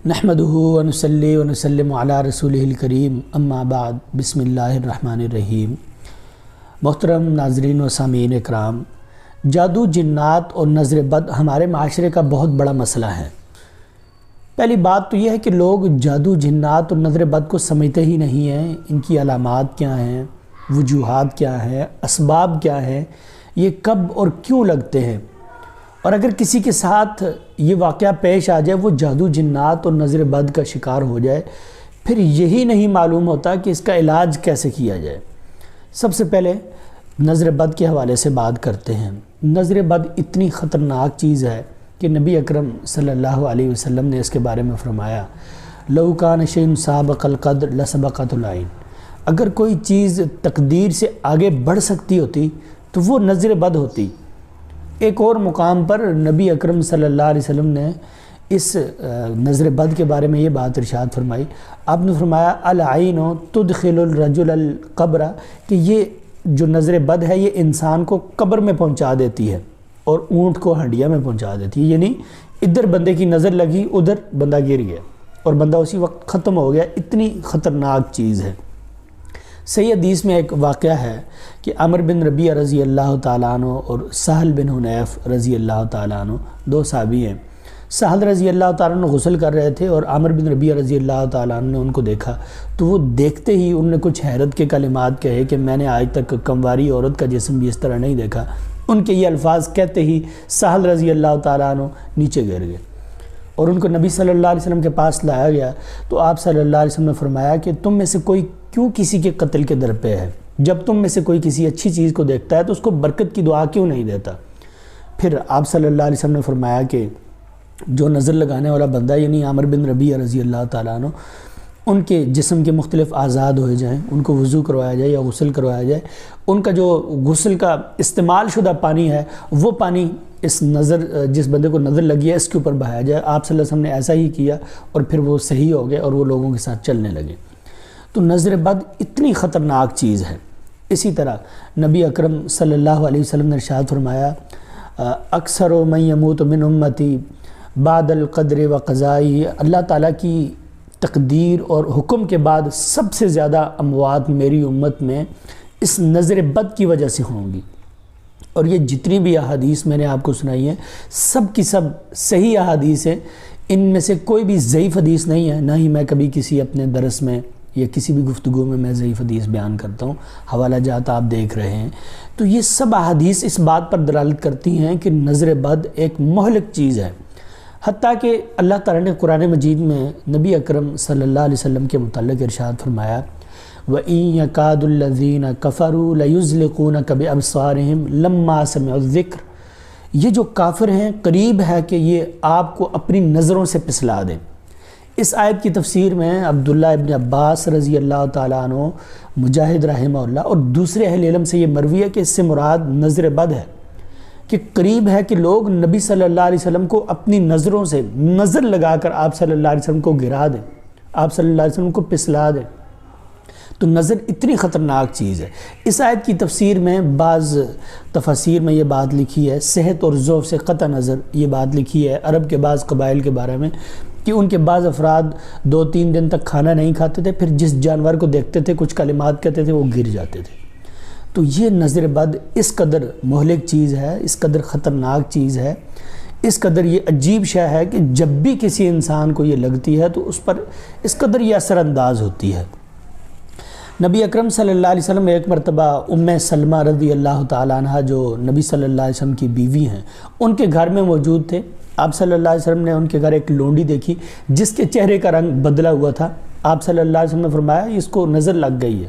نحمدہ ونصلی ونسلم علی رسولہ الکریم اما بعد بسم اللہ الرحمن الرحیم۔ محترم ناظرین و سامعین اکرام، جادو، جنات اور نظر بد ہمارے معاشرے کا بہت بڑا مسئلہ ہے۔ پہلی بات تو یہ ہے کہ لوگ جادو، جنات اور نظر بد کو سمجھتے ہی نہیں ہیں۔ ان کی علامات کیا ہیں، وجوہات کیا ہیں، اسباب کیا ہیں، یہ کب اور کیوں لگتے ہیں، اور اگر کسی کے ساتھ یہ واقعہ پیش آ جائے، وہ جادو، جنات اور نظر بد کا شکار ہو جائے، پھر یہی نہیں معلوم ہوتا کہ اس کا علاج کیسے کیا جائے۔ سب سے پہلے نظر بد کے حوالے سے بات کرتے ہیں۔ نظر بد اتنی خطرناک چیز ہے کہ نبی اکرم صلی اللہ علیہ وسلم نے اس کے بارے میں فرمایا، لو کان شیء سابق القدر لسبقت العین۔ اگر کوئی چیز تقدیر سے آگے بڑھ سکتی ہوتی تو وہ نظر بد ہوتی۔ ایک اور مقام پر نبی اکرم صلی اللہ علیہ وسلم نے اس نظر بد کے بارے میں یہ بات ارشاد فرمائی۔ آپ نے فرمایا العین تدخل الرجل القبر، کہ یہ جو نظر بد ہے یہ انسان کو قبر میں پہنچا دیتی ہے اور اونٹ کو ہنڈیا میں پہنچا دیتی ہے، یعنی ادھر بندے کی نظر لگی، ادھر بندہ گر گیا اور بندہ اسی وقت ختم ہو گیا۔ اتنی خطرناک چیز ہے۔ صحیح حدیث میں ایک واقعہ ہے کہ عمر بن ربیعہ رضی اللہ تعالیٰ عنہ اور سہل بن حنیف رضی اللہ تعالیٰ عنہ، دو صحابی ہیں۔ سہل رضی اللہ تعالیٰ عنہ غسل کر رہے تھے اور عمر بن ربیعہ رضی اللہ تعالیٰ عنہ نے ان کو دیکھا، تو وہ دیکھتے ہی انہوں نے کچھ حیرت کے کلمات کہے کہ میں نے آج تک کمواری عورت کا جسم بھی اس طرح نہیں دیکھا۔ ان کے یہ الفاظ کہتے ہی سہل رضی اللہ تعالیٰ عنہ نیچے گر گئے اور ان کو نبی صلی اللہ علیہ وسلم کے پاس لایا گیا، تو آپ صلی اللہ علیہ وسلم نے فرمایا کہ تم میں سے کوئی کیوں کسی کے قتل کے در پہ ہے؟ جب تم میں سے کوئی کسی اچھی چیز کو دیکھتا ہے تو اس کو برکت کی دعا کیوں نہیں دیتا؟ پھر آپ صلی اللہ علیہ وسلم نے فرمایا کہ جو نظر لگانے والا بندہ یعنی عامر بن ربیعہ رضی اللہ تعالیٰ عنہ، ان کے جسم کے مختلف اعضاء ہو جائیں، ان کو وضو کروایا جائے یا غسل کروایا جائے، ان کا جو غسل کا استعمال شدہ پانی ہے وہ پانی اس نظر، جس بندے کو نظر لگی ہے، اس کے اوپر بہایا جائے۔ آپ صلی اللہ علیہ وسلم نے ایسا ہی کیا اور پھر وہ صحیح ہو گئے اور وہ لوگوں کے ساتھ چلنے لگے۔ تو نظر بد اتنی خطرناک چیز ہے۔ اسی طرح نبی اکرم صلی اللہ علیہ وسلم نے ارشاد فرمایا، اکثر من یموت من امتی بعد القدر و قضائی، اللہ تعالیٰ کی تقدیر اور حکم کے بعد سب سے زیادہ اموات میری امت میں اس نظر بد کی وجہ سے ہوں گی۔ اور یہ جتنی بھی احادیث میں نے آپ کو سنائی ہیں سب کی سب صحیح احادیث ہیں، ان میں سے کوئی بھی ضعیف حدیث نہیں ہے، نہ ہی میں کبھی کسی اپنے درس میں یا کسی بھی گفتگو میں ضعیف حدیث بیان کرتا ہوں۔ حوالہ جات آپ دیکھ رہے ہیں۔ تو یہ سب احادیث اس بات پر دلالت کرتی ہیں کہ نظر بد ایک مہلک چیز ہے، حتیٰ کہ اللہ تعالیٰ نے قرآن مجید میں نبی اکرم صلی اللہ علیہ وسلم کے متعلق ارشاد فرمایا، وَإِن يَكَادُ الَّذِينَ كَفَرُوا لَيُزْلِقُونَكَ بِأَبْصَارِهِمْ لَمَّا سَمِعُوا الذِّكْرَ، یہ جو کافر ہیں قریب ہے کہ یہ آپ کو اپنی نظروں سے پسلا دیں۔ اس آیت کی تفسیر میں عبداللہ ابن عباس رضی اللہ تعالیٰ عنہ، مجاہد رحمہ اللہ اور دوسرے اہل علم سے یہ مروی ہے کہ اس سے مراد نظر بد ہے، کہ قریب ہے کہ لوگ نبی صلی اللہ علیہ وسلم کو اپنی نظروں سے نظر لگا کر آپ صلی اللہ علیہ وسلم کو گرا دیں، آپ صلی اللہ علیہ وسلم کو پسلا دیں۔ تو نظر اتنی خطرناک چیز ہے۔ اس آیت کی تفسیر میں بعض تفاسیر میں یہ بات لکھی ہے، صحت اور ضعف سے قطع نظر یہ بات لکھی ہے عرب کے بعض قبائل کے بارے میں، کہ ان کے بعض افراد 2-3 دن تک کھانا نہیں کھاتے تھے، پھر جس جانور کو دیکھتے تھے کچھ کلمات کہتے تھے وہ گر جاتے تھے۔ تو یہ نظر بد اس قدر مہلک چیز ہے، اس قدر خطرناک چیز ہے، اس قدر یہ عجیب شے ہے کہ جب بھی کسی انسان کو یہ لگتی ہے تو اس پر اس قدر یہ اثر انداز ہوتی ہے۔ نبی اکرم صلی اللہ علیہ وسلم ایک مرتبہ ام سلمہ رضی اللہ تعالیٰ عنہ، جو نبی صلی اللہ علیہ وسلم کی بیوی ہیں، ان کے گھر میں موجود تھے۔ آپ صلی اللہ علیہ وسلم نے ان کے گھر ایک لونڈی دیکھی جس کے چہرے کا رنگ بدلا ہوا تھا۔ آپ صلی اللہ علیہ وسلم نے فرمایا اس کو نظر لگ گئی ہے،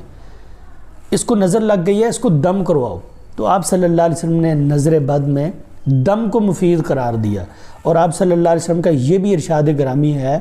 اس کو نظر لگ گئی ہے، اس کو دم کرواؤ۔ تو آپ صلی اللہ علیہ وسلم نے نظر بد میں دم کو مفید قرار دیا، اور آپ صلی اللہ علیہ وسلم کا یہ بھی ارشاد گرامی ہے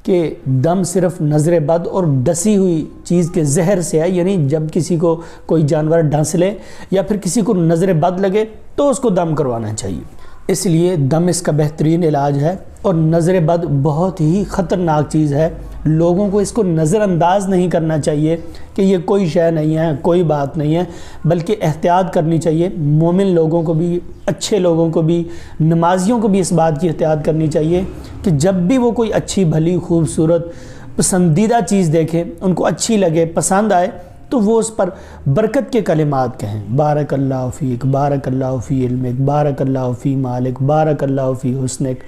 کہ دم صرف نظر بد اور ڈسی ہوئی چیز کے زہر سے ہے، یعنی جب کسی کو کوئی جانور ڈھنس لے یا پھر کسی کو نظر بد لگے تو اس کو دم کروانا چاہیے۔ اس لیے دم اس کا بہترین علاج ہے، اور نظر بد بہت ہی خطرناک چیز ہے۔ لوگوں کو اس کو نظر انداز نہیں کرنا چاہیے کہ یہ کوئی شے نہیں ہے، کوئی بات نہیں ہے، بلکہ احتیاط کرنی چاہیے۔ مومن لوگوں کو بھی، اچھے لوگوں کو بھی، نمازیوں کو بھی اس بات کی احتیاط کرنی چاہیے کہ جب بھی وہ کوئی اچھی بھلی خوبصورت پسندیدہ چیز دیکھیں، ان کو اچھی لگے، پسند آئے، تو وہ اس پر برکت کے کلمات کہیں، بارک اللہ فیک، بارک اللہ فی علمک، بارک اللہ فی مالک، بارک اللہ فی حسنک۔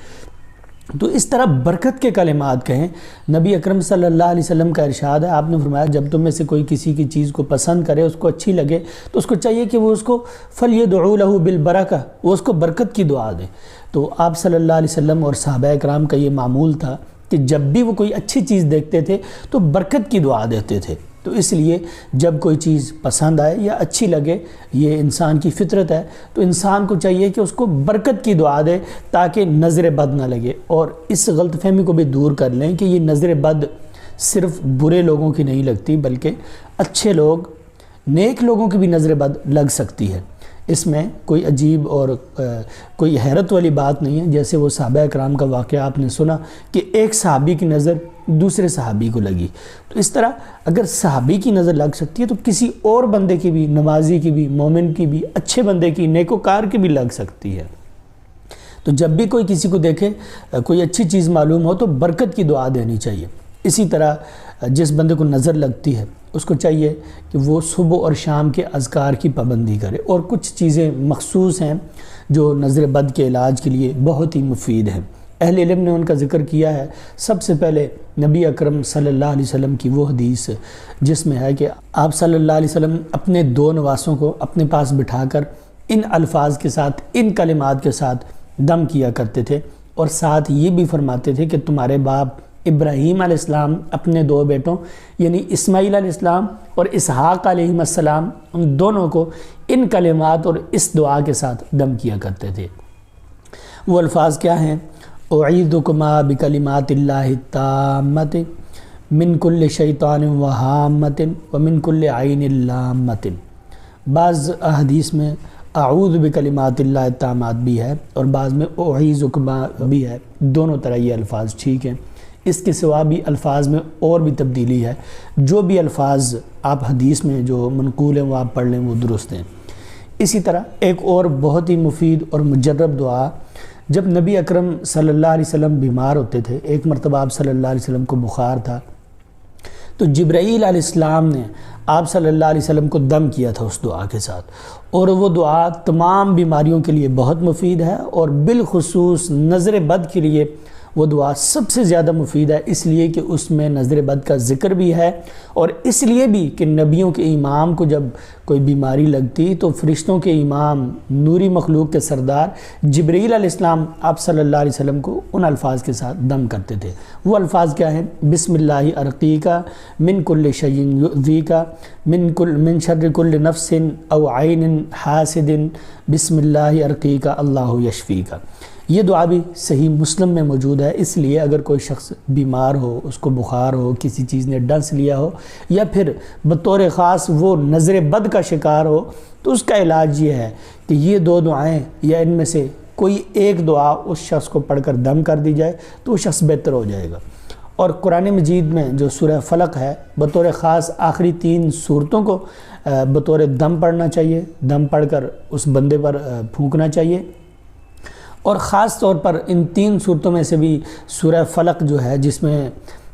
تو اس طرح برکت کے کلمات کہیں۔ نبی اکرم صلی اللہ علیہ وسلم کا ارشاد ہے، آپ نے فرمایا جب تم میں سے کوئی کسی کی چیز کو پسند کرے، اس کو اچھی لگے، تو اس کو چاہیے کہ وہ اس کو فَلْيَدْعُوا لَهُ بِالْبَرَكَةِ، وہ اس کو برکت کی دعا دے۔ تو آپ صلی اللہ علیہ وسلم اور صحابہ کرام کا یہ معمول تھا کہ جب بھی وہ کوئی اچھی چیز دیکھتے تھے تو برکت کی دعا دیتے تھے۔ تو اس لیے جب کوئی چیز پسند آئے یا اچھی لگے، یہ انسان کی فطرت ہے، تو انسان کو چاہیے کہ اس کو برکت کی دعا دے تاکہ نظر بد نہ لگے۔ اور اس غلط فہمی کو بھی دور کر لیں کہ یہ نظر بد صرف برے لوگوں کی نہیں لگتی، بلکہ اچھے لوگ، نیک لوگوں کی بھی نظر بد لگ سکتی ہے۔ اس میں کوئی عجیب اور کوئی حیرت والی بات نہیں ہے۔ جیسے وہ صحابہ کرام کا واقعہ آپ نے سنا کہ ایک صحابی کی نظر دوسرے صحابی کو لگی، تو اس طرح اگر صحابی کی نظر لگ سکتی ہے تو کسی اور بندے کی بھی، نمازی کی بھی، مومن کی بھی، اچھے بندے کی، نیکوکار کی بھی لگ سکتی ہے۔ تو جب بھی کوئی کسی کو دیکھے، کوئی اچھی چیز معلوم ہو، تو برکت کی دعا دینی چاہیے۔ اسی طرح جس بندے کو نظر لگتی ہے اس کو چاہیے کہ وہ صبح اور شام کے اذکار کی پابندی کرے۔ اور کچھ چیزیں مخصوص ہیں جو نظر بد کے علاج کے لیے بہت ہی مفید ہیں، اہل علم نے ان کا ذکر کیا ہے۔ سب سے پہلے نبی اکرم صلی اللہ علیہ وسلم کی وہ حدیث جس میں ہے کہ آپ صلی اللہ علیہ وسلم اپنے دو نواسوں کو اپنے پاس بٹھا کر ان الفاظ کے ساتھ، ان کلمات کے ساتھ دم کیا کرتے تھے، اور ساتھ یہ بھی فرماتے تھے کہ تمہارے باپ ابراہیم علیہ السلام اپنے دو بیٹوں یعنی اسماعیل علیہ السلام اور اسحاق علیہ السلام، ان دونوں کو ان کلمات اور اس دعا کے ساتھ دم کیا کرتے تھے۔ وہ الفاظ کیا ہیں؟ اعیذکما بکلمات اللہ التامۃ من کل شیطان وہامۃ ومن کل عین لامۃ۔ بعض احادیث میں اعوذ بکلمات اللہ التامات بھی ہے اور بعض میں اعیذکما بھی ہے، دونوں طرح یہ الفاظ ٹھیک ہیں۔ اس کے سوا بھی الفاظ میں اور بھی تبدیلی ہے، جو بھی الفاظ آپ حدیث میں جو منقول ہیں وہ آپ پڑھ لیں وہ درست ہیں۔ اسی طرح ایک اور بہت ہی مفید اور مجرب دعا، جب نبی اکرم صلی اللہ علیہ وسلم بیمار ہوتے تھے، ایک مرتبہ آپ صلی اللہ علیہ وسلم کو بخار تھا، تو جبرائیل علیہ السلام نے آپ صلی اللہ علیہ وسلم کو دم کیا تھا اس دعا کے ساتھ، اور وہ دعا تمام بیماریوں کے لیے بہت مفید ہے، اور بالخصوص نظر بد کے لیے وہ دعا سب سے زیادہ مفید ہے، اس لیے کہ اس میں نظر بد کا ذکر بھی ہے، اور اس لیے بھی کہ نبیوں کے امام کو جب کوئی بیماری لگتی تو فرشتوں کے امام، نوری مخلوق کے سردار جبرائیل علیہ السلام آپ صلی اللہ علیہ وسلم کو ان الفاظ کے ساتھ دم کرتے تھے۔ وہ الفاظ کیا ہیں؟ بسم اللہ ارقیکا من کل شیء یؤذیکا من شر کل نفس او عین حاسد بسم اللہ ارقیکا اللہ یشفیکا۔ یہ دعا بھی صحیح مسلم میں موجود ہے، اس لیے اگر کوئی شخص بیمار ہو، اس کو بخار ہو، کسی چیز نے ڈنس لیا ہو، یا پھر بطور خاص وہ نظر بد کا شکار ہو، تو اس کا علاج یہ ہے کہ یہ دو دعائیں یا ان میں سے کوئی ایک دعا اس شخص کو پڑھ کر دم کر دی جائے تو وہ شخص بہتر ہو جائے گا۔ اور قرآن مجید میں جو سورہ فلق ہے، بطور خاص آخری 3 سورتوں کو بطور دم پڑھنا چاہیے، دم پڑھ کر اس بندے پر پھونکنا چاہیے۔ اور خاص طور پر ان 3 صورتوں میں سے بھی سورہ فلق جو ہے، جس میں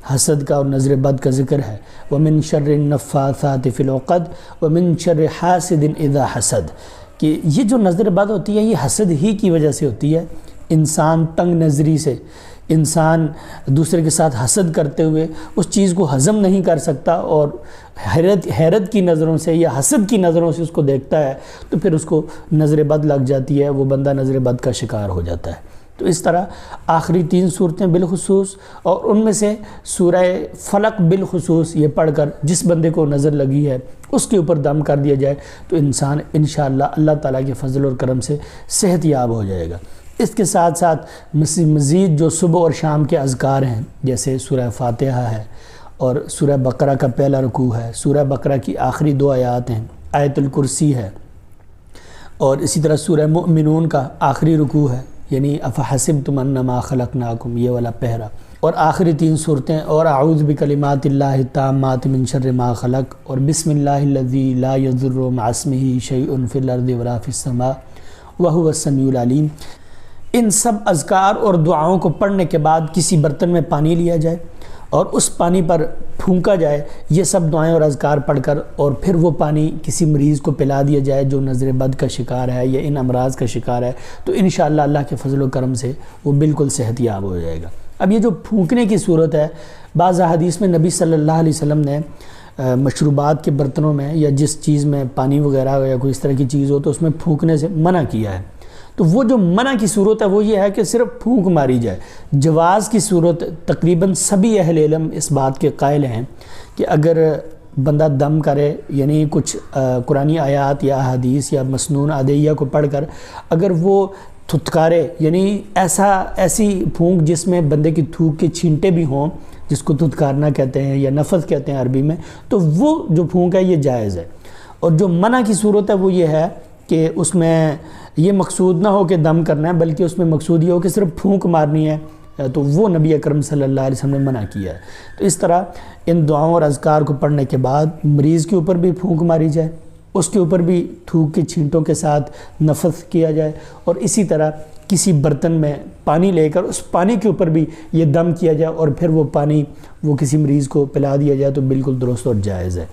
حسد کا اور نظر بد کا ذکر ہے، وَمِن شَرِّ النَّفَّاثَاتِ فِي الْعُقَدِ وَمِن شَرِّ حَاسِدٍ إِذَا حَسَدَ، کہ یہ جو نظر بد ہوتی ہے یہ حسد ہی کی وجہ سے ہوتی ہے۔ انسان تنگ نظری سے، انسان دوسرے کے ساتھ حسد کرتے ہوئے اس چیز کو ہضم نہیں کر سکتا، اور حیرت کی نظروں سے یا حسد کی نظروں سے اس کو دیکھتا ہے، تو پھر اس کو نظر بد لگ جاتی ہے، وہ بندہ نظر بد کا شکار ہو جاتا ہے۔ تو اس طرح آخری 3 صورتیں بالخصوص، اور ان میں سے سورہ فلق بالخصوص یہ پڑھ کر جس بندے کو نظر لگی ہے اس کے اوپر دم کر دیا جائے تو انسان انشاءاللہ اللہ تعالیٰ کے فضل اور کرم سے صحت یاب ہو جائے گا۔ اس کے ساتھ ساتھ مزید جو صبح اور شام کے اذکار ہیں، جیسے سورہ فاتحہ ہے، اور سورہ بقرہ کا پہلا رکوع ہے، سورہ بقرہ کی آخری 2 آیات ہیں، آیت الکرسی ہے، اور اسی طرح سورہ مؤمنون کا آخری رکوع ہے، یعنی افحسبتم انما خلقناکم، یہ والا پہرا، اور آخری 3 صورتیں اور اعوذ بکلمات اللہ التامات من شر ما خلق اور بسم اللہ الذی لا یضر مع اسمہ شیء فی الارض ولا فی السماء وہو السمیع العلیم۔ ان سب اذکار اور دعاؤں کو پڑھنے کے بعد کسی برتن میں پانی لیا جائے اور اس پانی پر پھونکا جائے، یہ سب دعائیں اور اذکار پڑھ کر، اور پھر وہ پانی کسی مریض کو پلا دیا جائے جو نظر بد کا شکار ہے یا ان امراض کا شکار ہے، تو انشاءاللہ اللہ کے فضل و کرم سے وہ بالکل صحت یاب ہو جائے گا۔ اب یہ جو پھونکنے کی صورت ہے، بعض احادیث میں نبی صلی اللہ علیہ وسلم نے مشروبات کے برتنوں میں یا جس چیز میں پانی وغیرہ یا کوئی اس طرح کی چیز ہو تو اس میں پھونکنے سے منع کیا ہے۔ تو وہ جو منع کی صورت ہے وہ یہ ہے کہ صرف پھونک ماری جائے۔ جواز کی صورت تقریباً سبھی اہل علم اس بات کے قائل ہیں کہ اگر بندہ دم کرے، یعنی کچھ قرآنی آیات یا احادیث یا مسنون ادعیہ کو پڑھ کر اگر وہ تھتکارے، یعنی ایسی پھونک جس میں بندے کی تھوک کے چھینٹے بھی ہوں، جس کو تھتکارنا کہتے ہیں یا نفث کہتے ہیں عربی میں، تو وہ جو پھونک ہے یہ جائز ہے۔ اور جو منع کی صورت ہے وہ یہ ہے کہ اس میں یہ مقصود نہ ہو کہ دم کرنا ہے، بلکہ اس میں مقصود یہ ہو کہ صرف پھونک مارنی ہے، تو وہ نبی اکرم صلی اللہ علیہ وسلم نے منع کیا ہے۔ تو اس طرح ان دعاؤں اور اذکار کو پڑھنے کے بعد مریض کے اوپر بھی پھونک ماری جائے، اس کے اوپر بھی تھوک کے چھینٹوں کے ساتھ نفث کیا جائے، اور اسی طرح کسی برتن میں پانی لے کر اس پانی کے اوپر بھی یہ دم کیا جائے اور پھر وہ پانی وہ کسی مریض کو پلا دیا جائے، تو بالکل درست اور جائز ہے۔